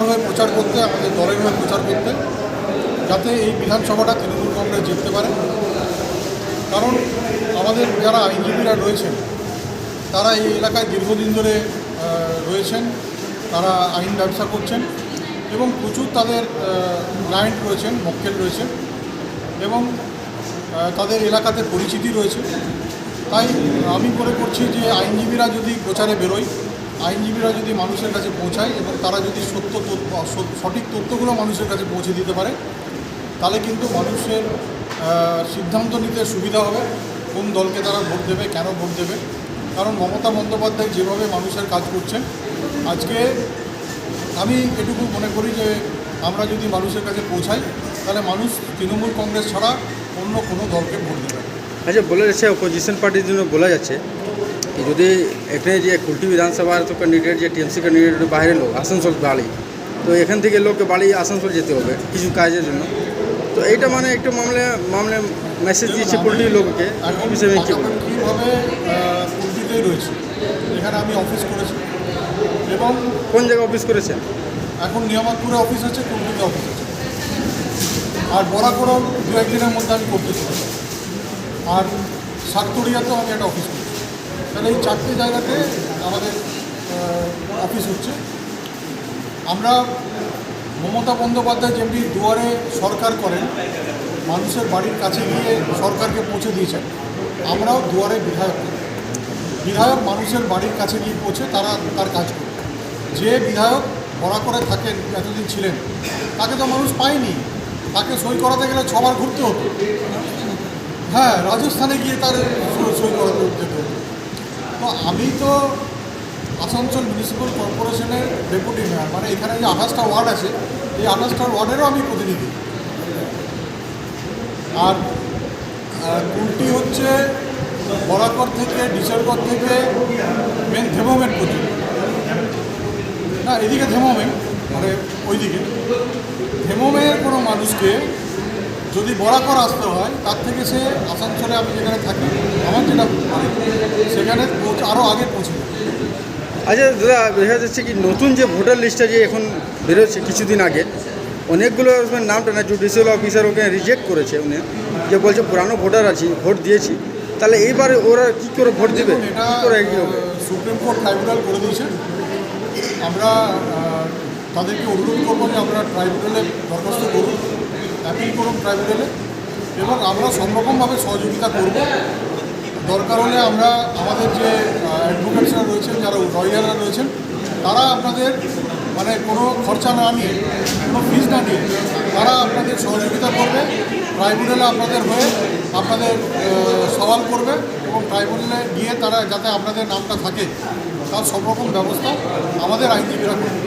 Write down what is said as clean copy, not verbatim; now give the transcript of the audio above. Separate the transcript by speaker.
Speaker 1: হয়ে প্রচার করতে, আমাদের দলের হয়ে প্রচার করতে, যাতে এই বিধানসভাটা তৃণমূল কংগ্রেস জিততে পারে। কারণ আমাদের যারা আইনজীবীরা রয়েছেন তারা এই এলাকায় দীর্ঘদিন ধরে রয়েছেন, তারা আইন ব্যবসা করছেন এবং প্রচুর তাদের ক্লায়েন্ট রয়েছেন, মক্কেল রয়েছেন এবং তাদের এলাকাতে পরিচিতি রয়েছে। তাই আমি মনে করছি যে আইনজীবীরা যদি প্রচারে বেরোয়, আইনজীবীরা যদি মানুষের কাছে পৌঁছায় এবং তারা যদি সঠিক তথ্যগুলো মানুষের কাছে পৌঁছে দিতে পারে, তাহলে কিন্তু মানুষের সিদ্ধান্ত নিতে সুবিধা হবে কোন দলকে তারা ভোট দেবে, কেন ভোট দেবে। কারণ মমতা বন্দ্যোপাধ্যায় যেভাবে মানুষের কাজ করছেন, আজকে আমি এটুকু মনে করি যে আমরা যদি মানুষের কাছে পৌঁছাই, তাহলে মানুষ তৃণমূল কংগ্রেস ছাড়া অন্য কোনো দলকে ভোট দেবে।
Speaker 2: আচ্ছা, বলা যাচ্ছে অপোজিশন পার্টির জন্য বলা যাচ্ছে যদি এখানে যে কুলটি বিধানসভার তো ক্যান্ডিডেট যে টিএমসি ক্যান্ডিডেট বাইরে লোক আসানসোল বাড়ি, তো এখান থেকে লোককে বাড়ি আসানসোল যেতে হবে কিছু কাজের জন্য। তো এইটা মানে একটু মামলে মেসেজ দিয়েছে কুলটির লোককে হিসেবে
Speaker 1: কীভাবে কুলটিতেই রয়েছে, এখানে আমি অফিস করেছি এবং
Speaker 2: কোন জায়গায় অফিস করেছেন?
Speaker 1: এখন নিয়ামতপুরে অফিস আছে, কুলটিতে অফিস আছে, আর বরাকরও দু একদিনের মধ্যে আমি করতে চলেছি, আর সাততরিয়াতেও আমি একটা অফিস করছি। তাহলে এই চারটে জায়গাতে আমাদের অফিস হচ্ছে। আমরা মমতা বন্দ্যোপাধ্যায় যেমনি দুয়ারে সরকার করেন, মানুষের বাড়ির কাছে গিয়ে সরকারকে পৌঁছে দিয়েছেন, আমরাও দুয়ারে বিধায়ক মানুষের বাড়ির কাছে গিয়ে পৌঁছে তার কাজ করে। যে বিধায়ক বরাকরে থাকেন, এতদিন ছিলেন, তাকে তো মানুষ পায়নি, তাকে সই করাতে গেলে 6 বার ঘুরতে হতো। হ্যাঁ, রাজস্থানে গিয়ে তার সই করাতে যেতে হতো। তো আমি তো আসানসোল মিউনিসিপ্যাল কর্পোরেশনের ডেপুটি মেয়র, মানে এখানে যে 28টা ওয়ার্ড আছে, এই 28টা ওয়ার্ডেরও আমি প্রতিনিধি। আর কুলটি হচ্ছে বরাকর থেকে, ডিসেলগড় থেকে মেন থেমোমেন পর্যন্ত, না এদিকে থেমোমেন, মানে ওইদিকে থেমোমের কোনো মানুষকে যদি বরাকর আসতে হয়, তার থেকে সে আসানসোলে আমি যেখানে থাকি, আমার যেটা সেখানে আরও আগে পৌঁছে যাবে।
Speaker 2: আচ্ছা দাদা, বোঝা যাচ্ছে কি নতুন যে ভোটার লিস্টটা যে এখন বেরোচ্ছে কিছুদিন আগে, অনেকগুলো নামটা না জুডিশিয়াল অফিসার ওকে রিজেক্ট করেছে, উনি যে বলছে পুরানো ভোটার আছি, ভোট দিয়েছি, তাহলে এইবারে ওরা কী করে ভোট দেবে?
Speaker 1: এটা
Speaker 2: কী করে এগিয়ে হবে?
Speaker 1: সুপ্রিম কোর্ট ট্রাইব্যুনাল করে দিয়েছে। আমরা তাদেরকে অনুরোধ করবো যে আমরা ট্রাইব্যুনালে দরখাস্ত করুন, অ্যাপিল করুন ট্রাইব্যুনালে, এবং আমরা সব রকমভাবে সহযোগিতা করব। দরকার হলে আমরা আমাদের যে অ্যাডভোকেটসরা রয়েছেন, যারা লয়াররা রয়েছেন, তারা আপনাদের মানে কোনো খরচা না নিয়ে, কোনো ফিস না নিয়ে তারা আপনাদের সহযোগিতা করবে, ট্রাইব্যুনালে আপনাদের হয়ে আপনাদের সওয়াল করবে এবং ট্রাইব্যুনালে গিয়ে তারা যাতে আপনাদের নামটা থাকে তার সব রকম ব্যবস্থা আমাদের আইনজীবীরা করবে।